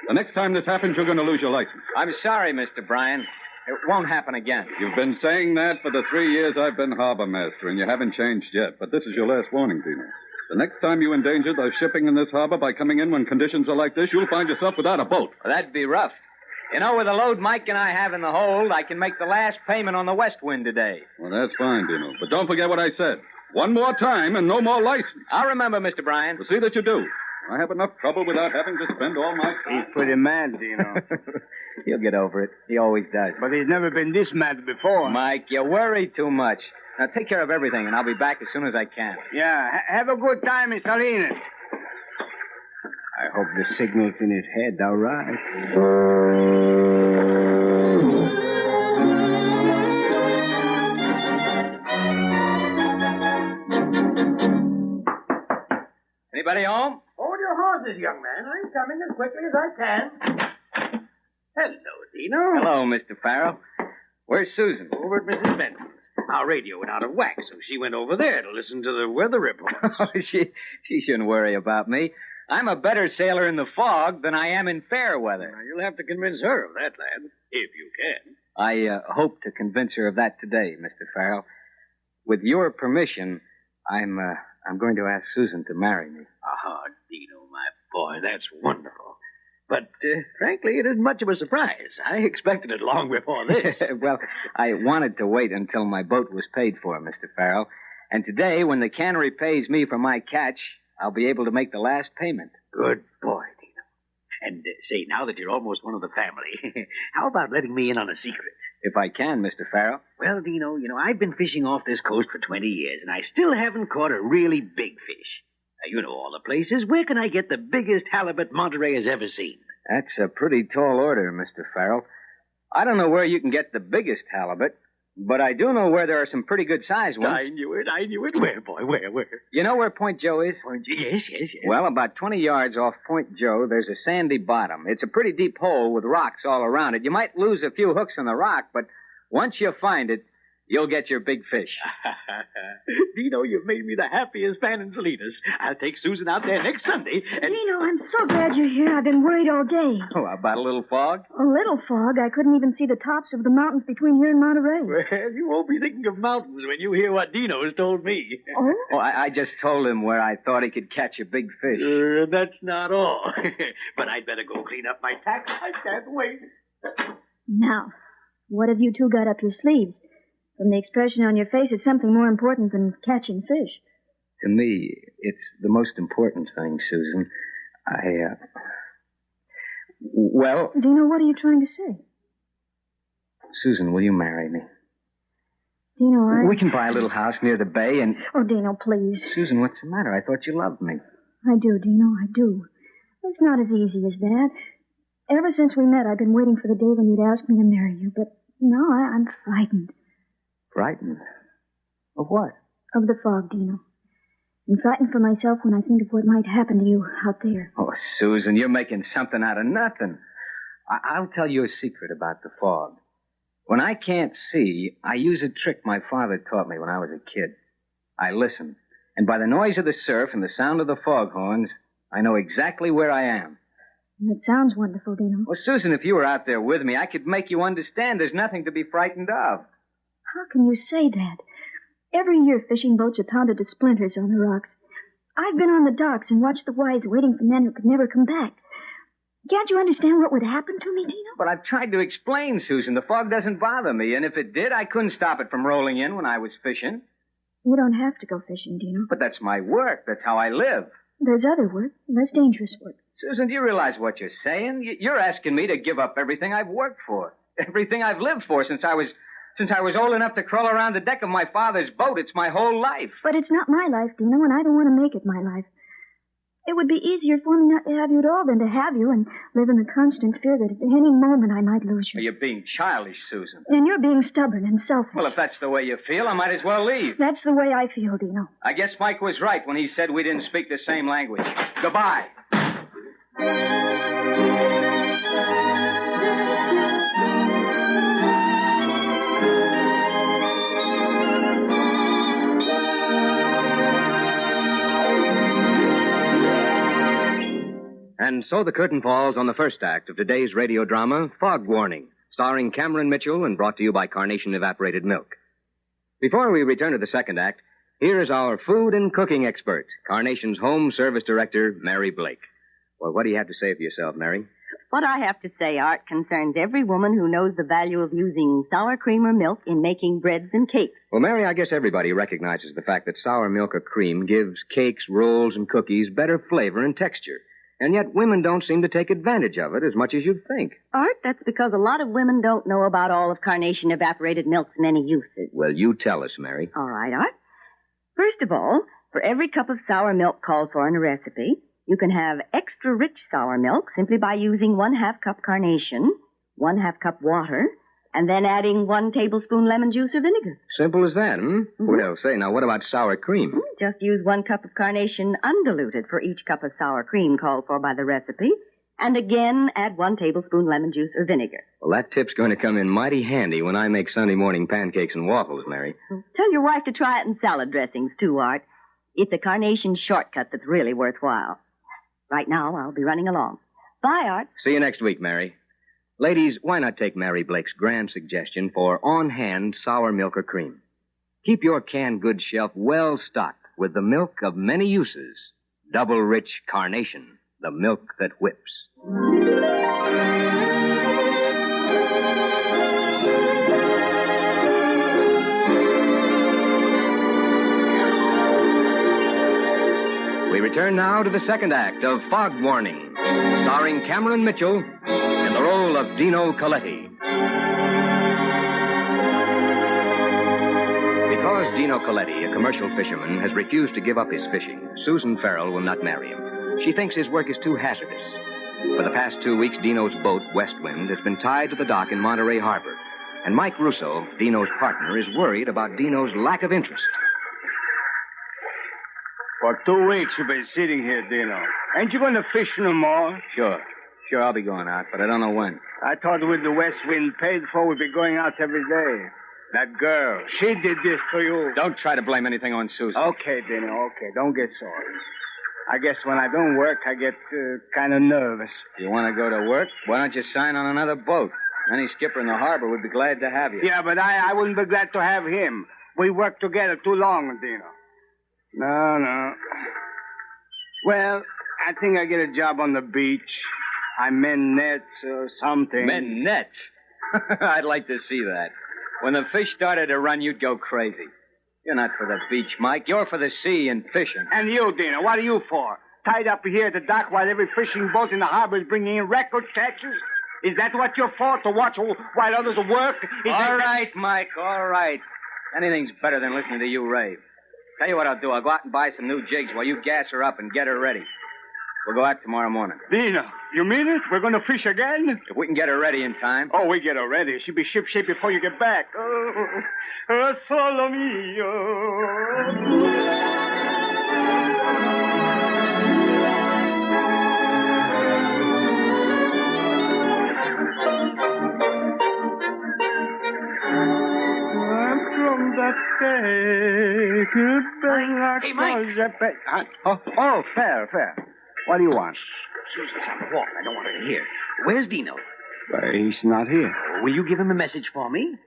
S14: The next time this happens, you're going to lose your license.
S15: I'm sorry, Mr. Bryan. It won't happen again.
S14: You've been saying that for the 3 years I've been harbor master, and you haven't changed yet. But this is your last warning, Dino. The next time you endanger the shipping in this harbor by coming in when conditions are like this, you'll find yourself without a boat.
S15: Well, that'd be rough. You know, with the load Mike and I have in the hold, I can make the last payment on the West Wind today.
S14: Well, that's fine, Dino. But don't forget what I said. One more time and no more license.
S15: I'll remember, Mr. Bryan.
S14: Well, see that you do. I have enough trouble without having to spend all my time.
S13: He's pretty mad, Dino.
S9: He'll get over it. He always does.
S13: But he's never been this mad before.
S9: Mike, you worry too much. Now, take care of everything, and I'll be back as soon as I can.
S13: Yeah, have a good time in Salinas. I hope the signal's in his head, all right.
S15: Anybody home?
S16: Hold your horses, young man. I'm coming as quickly as I can. Hello, Dino.
S9: Hello, Mr. Farrell. Where's Susan?
S16: Over at Mrs. Benton's. Our radio went out of whack, so she went over there to listen to the weather reports.
S9: She shouldn't worry about me. I'm a better sailor in the fog than I am in fair weather.
S16: Now, you'll have to convince her of that, lad, if you can.
S9: I hope to convince her of that today, Mr. Farrell. With your permission, I'm going to ask Susan to marry me.
S16: Ah, Dino, my boy, that's wonderful. But, frankly, it isn't much of a surprise. I expected it long before this.
S9: Well, I wanted to wait until my boat was paid for, Mr. Farrell. And today, when the cannery pays me for my catch, I'll be able to make the last payment.
S16: Good boy, Dino. And, say, now that you're almost one of the family, how about letting me in on a secret?
S9: If I can, Mr. Farrell.
S16: Well, Dino, I've been fishing off this coast for 20 years, and I still haven't caught a really big fish. Now, you know all the places. Where can I get the biggest halibut Monterey has ever seen?
S9: That's a pretty tall order, Mr. Farrell. I don't know where you can get the biggest halibut, but I do know where there are some pretty good-sized ones.
S16: I knew it. Where, boy, where?
S9: You know where Point Joe is?
S16: Yes.
S9: Well, about 20 yards off Point Joe, there's a sandy bottom. It's a pretty deep hole with rocks all around it. You might lose a few hooks on the rock, but Once you find it, you'll get your big fish.
S16: Dino, you've made me the happiest man in Salinas. I'll take Susan out there next Sunday and...
S17: Dino, I'm so glad you're here. I've been worried all day.
S9: Oh, about a little fog?
S17: A little fog. I couldn't even see the tops of the mountains between here and Monterey.
S16: Well, you won't be thinking of mountains when you hear what Dino has told me.
S17: Oh?
S9: Oh, I just told him where I thought he could catch a big fish.
S16: That's not all. But I'd better go clean up my tax. I can't wait.
S17: Now, what have you two got up your sleeves? From the expression on your face, it's something more important than catching fish.
S10: To me, it's the most important thing, Susan. Well...
S17: Dino, what are you trying to say?
S10: Susan, will you marry me?
S17: Dino,
S10: We can buy a little house near the bay and...
S17: Oh, Dino, please.
S10: Susan, what's the matter? I thought you loved me.
S17: I do, Dino, I do. It's not as easy as that. Ever since we met, I've been waiting for the day when you'd ask me to marry you, but now I'm frightened.
S10: Frightened? Of what?
S17: Of the fog, Dino. I'm frightened for myself when I think of what might happen to you out there.
S10: Oh, Susan, you're making something out of nothing. I'll tell you a secret about the fog. When I can't see, I use a trick my father taught me when I was a kid. I listen, and by the noise of the surf and the sound of the foghorns, I know exactly where I am.
S17: That sounds wonderful, Dino.
S9: Well, Susan, if you were out there with me, I could make you understand there's nothing to be frightened of.
S17: How can you say that? Every year, fishing boats are pounded to splinters on the rocks. I've been on the docks and watched the wives waiting for men who could never come back. Can't you understand what would happen to me, Dino?
S9: But I've tried to explain, Susan. The fog doesn't bother me, and if it did, I couldn't stop it from rolling in when I was fishing.
S17: You don't have to go fishing, Dino.
S9: But that's my work. That's how I live.
S17: There's other work, less dangerous work.
S9: Susan, do you realize what you're saying? You're asking me to give up everything I've worked for, everything I've lived for since I was old enough to crawl around the deck of my father's boat. It's my whole life.
S17: But it's not my life, Dino, and I don't want to make it my life. It would be easier for me not to have you at all than to have you and live in the constant fear that at any moment I might lose you.
S9: You're being childish, Susan.
S17: And you're being stubborn and selfish.
S9: Well, if that's the way you feel, I might as well leave.
S17: That's the way I feel, Dino.
S9: I guess Mike was right when he said we didn't speak the same language. Goodbye.
S10: And so the curtain falls on the first act of today's radio drama, Fog Warning, starring Cameron Mitchell and brought to you by Carnation Evaporated Milk. Before we return to the second act, here is our food and cooking expert, Carnation's Home Service Director, Mary Blake. Well, what do you have to say for yourself, Mary?
S11: What I have to say, Art, concerns every woman who knows the value of using sour cream or milk in making breads and cakes.
S10: Well, Mary, I guess everybody recognizes the fact that sour milk or cream gives cakes, rolls, and cookies better flavor and texture. And yet women don't seem to take advantage of it as much as you'd think.
S11: Art, that's because a lot of women don't know about all of Carnation Evaporated Milk's many uses.
S10: Well, you tell us, Mary.
S11: All right, Art. First of all, for every cup of sour milk called for in a recipe, you can have extra rich sour milk simply by using 1/2 cup Carnation, 1/2 cup water, and then adding 1 tablespoon lemon juice or vinegar.
S10: Simple as that, hmm? Mm-hmm. Well, say, now what about sour cream?
S11: Just use 1 cup of Carnation undiluted for each cup of sour cream called for by the recipe, and again add 1 tablespoon lemon juice or vinegar.
S10: Well, that tip's going to come in mighty handy when I make Sunday morning pancakes and waffles, Mary.
S11: Tell your wife to try it in salad dressings, too, Art. It's a Carnation shortcut that's really worthwhile. Right now, I'll be running along. Bye, Art.
S10: See you next week, Mary. Ladies, why not take Mary Blake's grand suggestion for on-hand sour milk or cream? Keep your canned goods shelf well stocked with the milk of many uses. Double rich Carnation, the milk that whips. We return now to the second act of Fog Warning, starring Cameron Mitchell in the role of Dino Coletti. Because Dino Coletti, a commercial fisherman, has refused to give up his fishing, Susan Farrell will not marry him. She thinks his work is too hazardous. For the past 2 weeks, Dino's boat, Westwind, has been tied to the dock in Monterey Harbor. And Mike Russo, Dino's partner, is worried about Dino's lack of interest.
S13: For 2 weeks you've been sitting here, Dino. Ain't you going to fish no more?
S7: Sure.
S9: Sure, I'll be going out, but I don't know when.
S13: I thought with the west wind paid for, we'd be going out every day. That girl, she did this to you.
S9: Don't try to blame anything on Susan.
S13: Okay, Dino, okay. Don't get sorry. I guess when I don't work, I get kind of nervous.
S9: You want to go to work? Why don't you sign on another boat? Any skipper in the harbor would be glad to have you.
S13: Yeah, but I wouldn't be glad to have him. We worked together too long, Dino. No. Well, I think I get a job on the beach. I mend nets or something.
S9: Mend nets? I'd like to see that. When the fish started to run, you'd go crazy. You're not for the beach, Mike. You're for the sea and fishing.
S13: And you, Dino, what are you for? Tied up here at the dock while every fishing boat in the harbor is bringing in record catches? Is that what you're for, to watch while others work?
S9: All right, Mike, all right. Anything's better than listening to you rave. Tell you what I'll do. I'll go out and buy some new jigs while you gas her up and get her ready. We'll go out tomorrow morning.
S13: Dino, you mean it? We're going to fish again?
S9: If we can get her ready in time.
S13: Oh, we get her ready. She'll be shipshape before you get back. Oh, solo mio. Hey, Mike. Oh, fair. What do you want?
S16: Susan's on the wall. I don't want her to hear. Where's Dino?
S13: He's not here.
S16: Will you give him a message for me?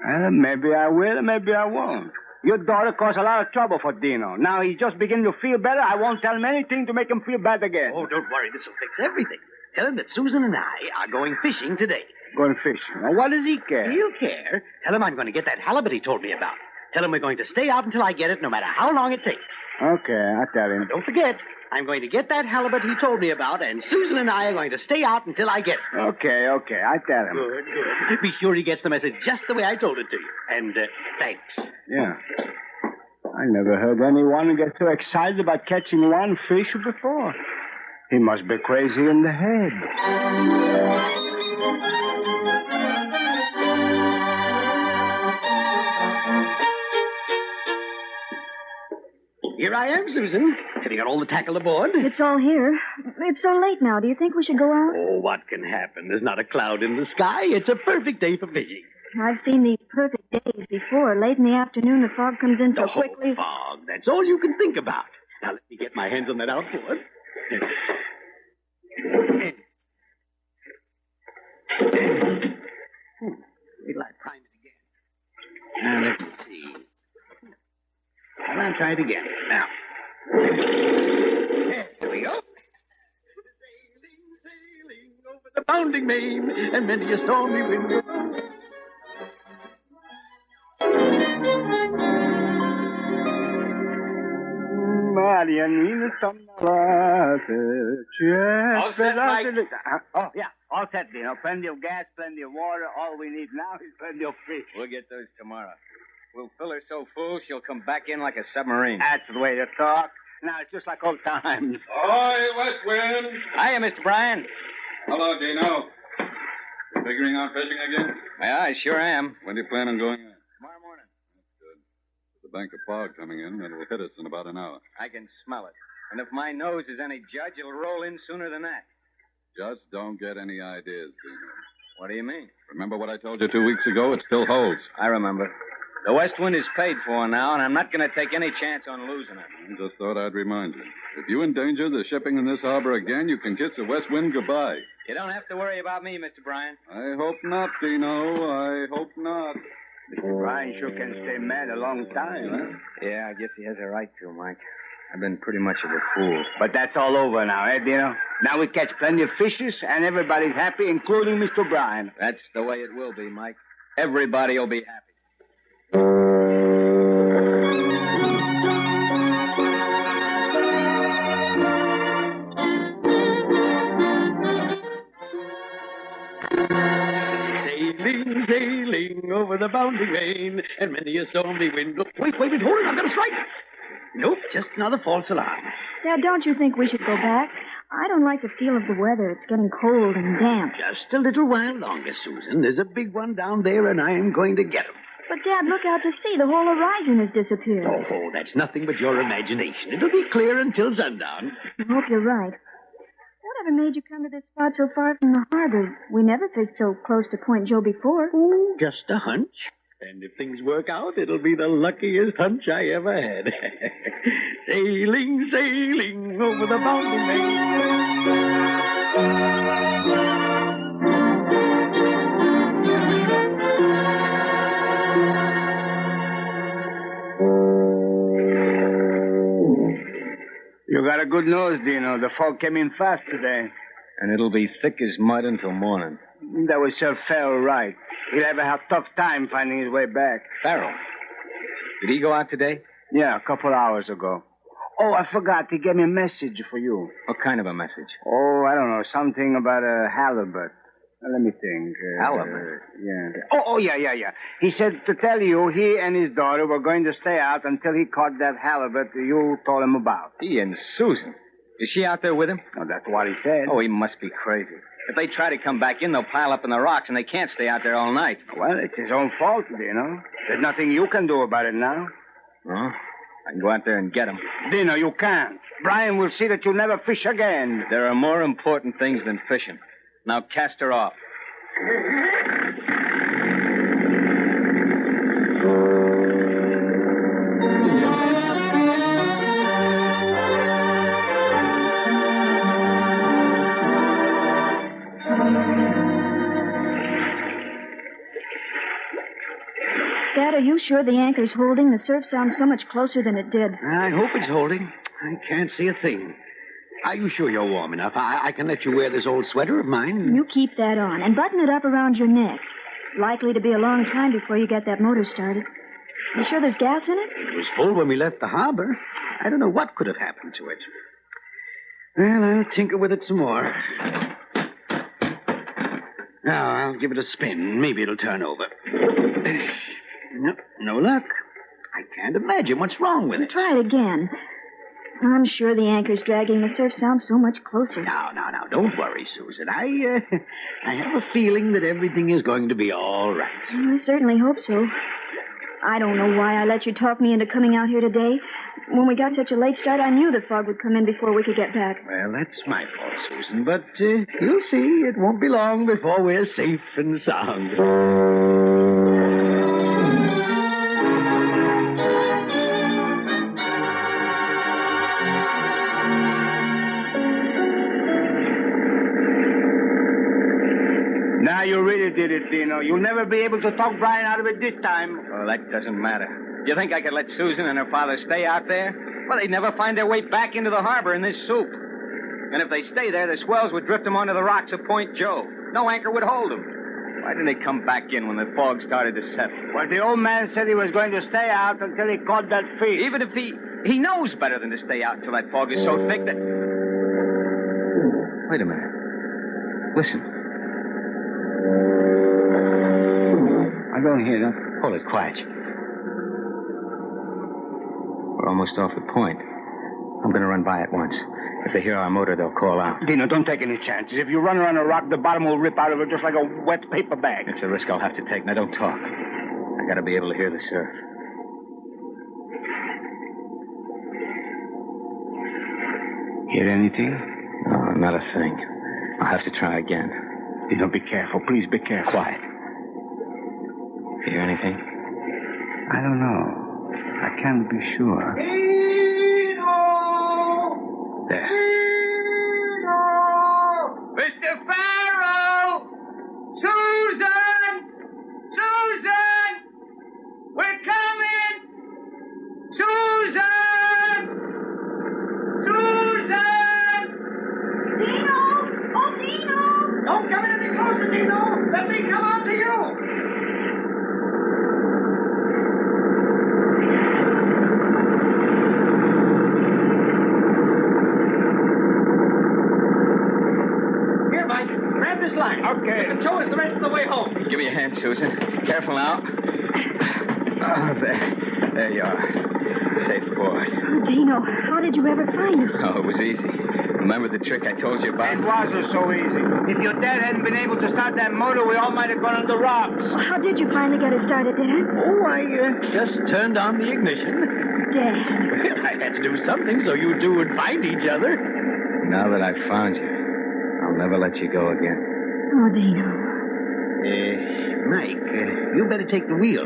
S13: Maybe I will, maybe I won't. Your daughter caused a lot of trouble for Dino. Now he's just beginning to feel better. I won't tell him anything to make him feel bad again.
S16: Oh, don't worry. This will fix everything. Tell him that Susan and I are going fishing today.
S13: Going fishing? Now, what does he care?
S16: He'll care. Tell him I'm going to get that halibut he told me about. Tell him we're going to stay out until I get it, no matter how long it takes.
S13: Okay, I'll tell him.
S16: But don't forget, I'm going to get that halibut he told me about, and Susan and I are going to stay out until I get it.
S13: Okay, I'll tell him.
S16: Good. Be sure he gets the message just the way I told it to you. And thanks.
S13: Yeah. I never heard anyone get so excited about catching one fish before. He must be crazy in the head.
S16: Here I am, Susan. Have you got all the tackle aboard?
S17: It's all here. It's so late now. Do you think we should go out?
S16: Oh, what can happen? There's not a cloud in the sky. It's a perfect day for fishing.
S17: I've seen these perfect days before. Late in the afternoon, the fog comes in so quickly.
S16: Fog. That's all you can think about. Now, let me get my hands on that outboard. Wait till I prime it again. Now, let's see. Well, I'll try it again. Now. There we go. Sailing over the bounding main, and many a stormy wind will blow.
S13: Marianina
S9: All set, Mike?
S13: Oh, yeah. All set, Dino. Plenty of gas, plenty of water. All we need now is plenty of fish.
S9: We'll get those tomorrow. We'll fill her so full she'll come back in like a submarine.
S13: That's the way to talk. Now, it's just like old times.
S14: Ahoy, West Wind.
S9: Hiya, Mr. Bryan.
S14: Hello, Dino. You figuring out fishing again?
S9: Yeah, I sure am.
S14: When do you plan on going in?
S9: Tomorrow morning.
S14: That's good. With the bank of fog coming in, it'll hit us in about an hour.
S9: I can smell it. And if my nose is any judge, it'll roll in sooner than that.
S14: Just don't get any ideas, Dino.
S9: What do you mean?
S14: Remember what I told you 2 weeks ago? It still holds.
S9: I remember. The West Wind is paid for now, and I'm not going to take any chance on losing it.
S14: I just thought I'd remind you. If you endanger the shipping in this harbor again, you can kiss the West Wind goodbye.
S9: You don't have to worry about me, Mr. Bryan.
S14: I hope not, Dino. I hope not.
S13: Mr. Bryan sure can stay mad a long time, huh?
S9: Yeah, I guess he has a right to, Mike. I've been pretty much of a fool.
S13: But that's all over now, eh, Dino? Now we catch plenty of fishes, and everybody's happy, including Mr. Bryan.
S9: That's the way it will be, Mike. Everybody will be happy.
S16: Sailing over the bounding main, and many a stormy wind. Wait, hold it. I'm going to strike. Nope, just another false alarm.
S17: Dad, don't you think we should go back? I don't like the feel of the weather. It's getting cold and damp.
S16: Just a little while longer, Susan. There's a big one down there, and I'm going to get him.
S17: But, Dad, look out to sea. The whole horizon has disappeared.
S16: Oh, that's nothing but your imagination. It'll be clear until sundown.
S17: I hope you're right. What Whatever made you come to this spot so far from the harbor? We never fished so close to Point Joe before.
S16: Oh, just a hunch. And if things work out, it'll be the luckiest hunch I ever had. Sailing, sailing over the bounding
S13: You got a good nose, Dino. The fog came in fast today.
S10: And it'll be thick as mud until morning.
S13: That was Sir Farrell right. He'll have a tough time finding his way back.
S10: Farrell? Did he go out today?
S13: Yeah, a couple hours ago. Oh, I forgot. He gave me a message for you.
S10: What kind of a message?
S13: Oh, I don't know. Something about a halibut. Let me think.
S10: Halibut?
S13: Yeah. Yeah. He said to tell you he and his daughter were going to stay out until he caught that halibut you told him about.
S10: He and Susan. Is she out there with him?
S13: Oh, that's what he said.
S10: Oh, he must be crazy. If they try to come back in, they'll pile up in the rocks, and they can't stay out there all night.
S13: Well, it's his own fault, Dino. There's nothing you can do about it now.
S10: Oh? I can go out there and get him.
S13: Dino, you can't. Brian will see that you'll never fish again.
S10: There are more important things than fishing. Now cast her off.
S17: Dad, are you sure the anchor's holding? The surf sounds so much closer than it did.
S16: I hope it's holding. I can't see a thing. Are you sure you're warm enough? I can let you wear this old sweater of mine.
S17: You keep that on and button it up around your neck. Likely to be a long time before you get that motor started. You sure there's gas in it?
S16: It was full when we left the harbor. I don't know what could have happened to it. Well, I'll tinker with it some more. Now, I'll give it a spin. Maybe it'll turn over. No luck. I can't imagine what's wrong with it.
S17: Try it again. I'm sure the anchor's dragging. The surf sounds so much closer.
S16: Now, don't worry, Susan. I have a feeling that everything is going to be all right.
S17: I certainly hope so. I don't know why I let you talk me into coming out here today. When we got such a late start, I knew the fog would come in before we could get back.
S16: Well, that's my fault, Susan, but you'll see it won't be long before we're safe and sound.
S13: Now you really did it, Dino. You'll never be able to talk Brian out of it this time.
S10: Oh, that doesn't matter. Do you think I could let Susan and her father stay out there? Well, they'd never find their way back into the harbor in this soup. And if they stay there, the swells would drift them onto the rocks of Point Joe. No anchor would hold them. Why didn't they come back in when the fog started to settle?
S13: Well, the old man said he was going to stay out until he caught that fish.
S10: Even if he knows better than to stay out until that fog is so thick that... Wait a minute. Listen.
S13: I don't hear that.
S10: Hold it, quiet. We're almost off the point. I'm going to run by it once. If they hear our motor, they'll call out.
S13: Dino, don't take any chances. If you run around a rock, the bottom will rip out of it just like a wet paper bag.
S10: It's a risk I'll have to take. Now, don't talk. I got to be able to hear the surf.
S13: Hear anything?
S10: No, not a thing. I'll have to try again.
S13: Dino, be careful. Please be careful.
S10: Quiet. Hear anything?
S13: I don't know. I can't be sure.
S18: Dino!
S13: There.
S18: Dino! Mr. Farrell! Susan! Susan! We're coming! Susan! Susan!
S17: Dino! Oh, Dino!
S18: Don't come any closer, Dino! Let me come on to you!
S13: Okay.
S18: Show us the rest of the way home.
S10: Give me a hand, Susan. Careful now. Oh, there you are. Safe aboard.
S17: Oh, Dino, how did you ever find us?
S10: Oh, it was easy. Remember the trick I told you about?
S13: It wasn't so easy. If your dad hadn't been able to start that motor, we all might have gone under rocks.
S17: Well, how did you finally get it started, Dad?
S16: Oh, I just turned on the ignition.
S17: Dad.
S16: Well, I had to do something so you two would find each other.
S10: Now that I've found you,
S16: I'll never let you go again.
S17: Oh, Dino.
S16: Mike, you better take the wheel.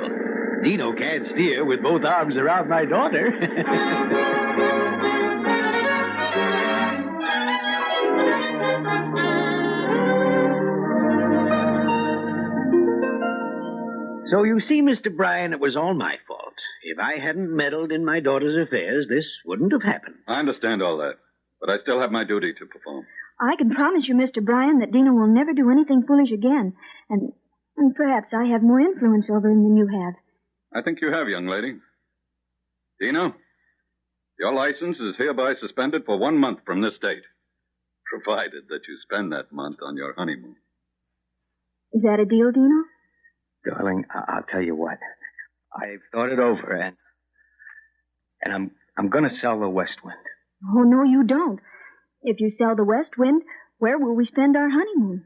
S16: Dino can't steer with both arms around my daughter. So you see, Mr. Bryan, it was all my fault. If I hadn't meddled in my daughter's affairs, this wouldn't have happened.
S14: I understand all that, but I still have my duty to perform.
S17: I can promise you, Mr. Bryan, that Dino will never do anything foolish again. And perhaps I have more influence over him than you have.
S14: I think you have, young lady. Dino, your license is hereby suspended for 1 month from this date, provided that you spend that month on your honeymoon.
S17: Is that a deal, Dino?
S10: Darling, I'll tell you what. I've thought it over, and I'm going to sell the West Wind.
S17: Oh, no, you don't. If you sell the West Wind, where will we spend our honeymoon?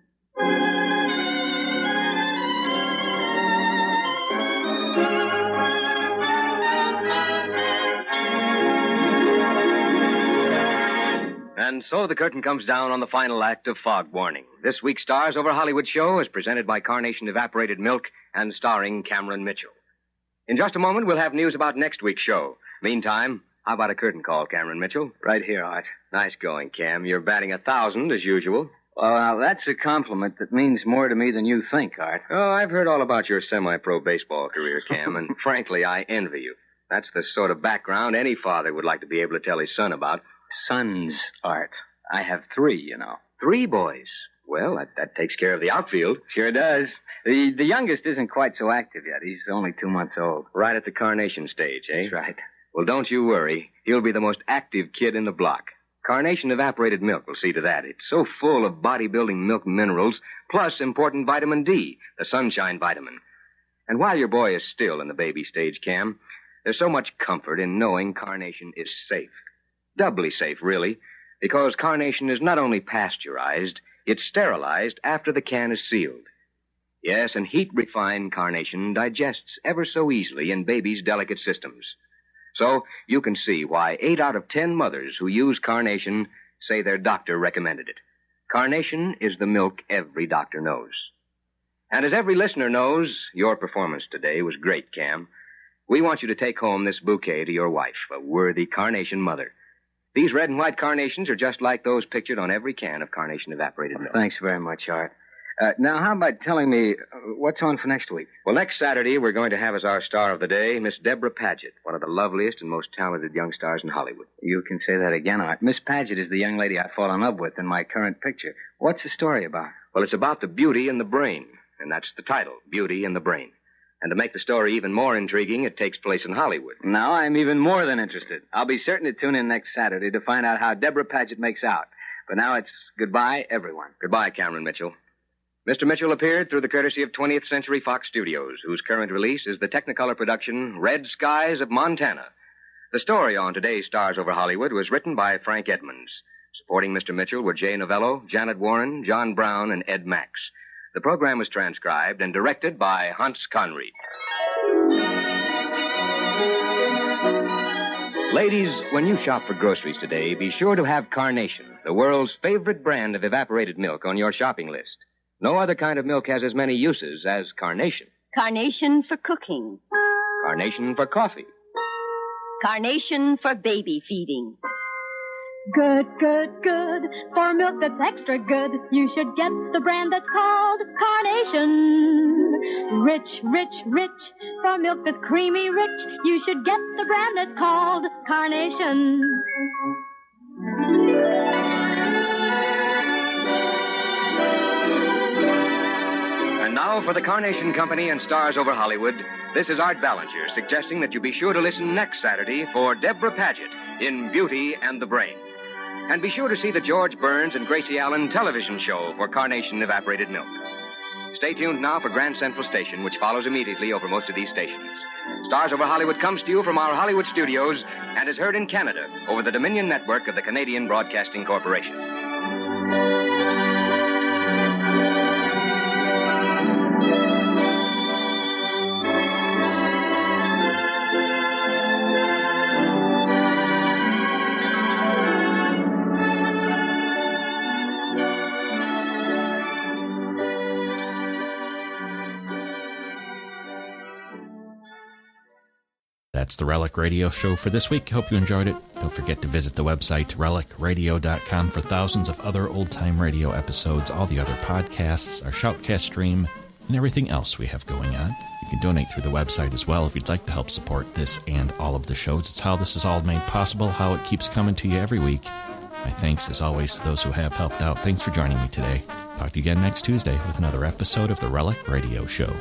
S10: And so the curtain comes down on the final act of Fog Warning. This week's Stars Over Hollywood show is presented by Carnation Evaporated Milk and starring Cameron Mitchell. In just a moment, we'll have news about next week's show. Meantime, how about a curtain call, Cameron Mitchell?
S9: Right here, Art.
S10: Nice going, Cam. You're batting 1,000 as usual.
S9: Well, now, that's a compliment that means more to me than you think, Art.
S10: Oh, I've heard all about your semi-pro baseball career, Cam, and frankly, I envy you. That's the sort of background any father would like to be able to tell his son about.
S9: Sons, Art. I have 3, you know.
S10: 3 boys. Well, that takes care of the outfield.
S9: Sure does. The youngest isn't quite so active yet. He's only 2 months old.
S10: Right at the carnation stage, eh?
S9: That's right.
S10: Well, don't you worry. He'll be the most active kid in the block. Carnation Evaporated Milk will see to that. It's so full of bodybuilding milk minerals, plus important vitamin D, the sunshine vitamin. And while your boy is still in the baby stage, Cam, there's so much comfort in knowing Carnation is safe. Doubly safe, really, because Carnation is not only pasteurized, it's sterilized after the can is sealed. Yes, and heat-refined Carnation digests ever so easily in babies' delicate systems. So you can see why 8 out of 10 mothers who use Carnation say their doctor recommended it. Carnation is the milk every doctor knows. And as every listener knows, your performance today was great, Cam. We want you to take home this bouquet to your wife, a worthy Carnation mother. These red and white carnations are just like those pictured on every can of Carnation Evaporated Milk.
S9: Thanks very much, Art. Now, how about telling me what's on for next week?
S10: Well, next Saturday, we're going to have as our star of the day Miss Deborah Paget, one of the loveliest and most talented young stars in Hollywood.
S9: You can say that again, Art. Miss Paget is the young lady I fall in love with in my current picture. What's the story about?
S10: Well, it's about the beauty in the brain, and that's the title, Beauty in the Brain. And to make the story even more intriguing, it takes place in Hollywood.
S9: Now I'm even more than interested. I'll be certain to tune in next Saturday to find out how Deborah Paget makes out. But now it's goodbye, everyone.
S10: Goodbye, Cameron Mitchell. Mr. Mitchell appeared through the courtesy of 20th Century Fox Studios, whose current release is the Technicolor production Red Skies of Montana. The story on today's Stars Over Hollywood was written by Frank Edmonds. Supporting Mr. Mitchell were Jay Novello, Janet Warren, John Brown, and Ed Max. The program was transcribed and directed by Hans Conried. Ladies, when you shop for groceries today, be sure to have Carnation, the world's favorite brand of evaporated milk, on your shopping list. No other kind of milk has as many uses as Carnation.
S11: Carnation for cooking.
S10: Carnation for coffee.
S11: Carnation for baby feeding.
S12: Good, good, good. For milk that's extra good, you should get the brand that's called Carnation. Rich, rich, rich. For milk that's creamy rich, you should get the brand that's called Carnation.
S10: And now for the Carnation Company and Stars Over Hollywood, this is Art Ballinger suggesting that you be sure to listen next Saturday for Deborah Paget in Beauty and the Brain. And be sure to see the George Burns and Gracie Allen television show for Carnation Evaporated Milk. Stay tuned now for Grand Central Station, which follows immediately over most of these stations. Stars Over Hollywood comes to you from our Hollywood studios and is heard in Canada over the Dominion Network of the Canadian Broadcasting Corporation.
S1: That's the Relic Radio Show for this week. Hope you enjoyed it. Don't forget to visit the website, relicradio.com, for thousands of other old-time radio episodes, all the other podcasts, our Shoutcast stream, and everything else we have going on. You can donate through the website as well if you'd like to help support this and all of the shows. It's how this is all made possible, how it keeps coming to you every week. My thanks, as always, to those who have helped out. Thanks for joining me today. Talk to you again next Tuesday with another episode of the Relic Radio Show.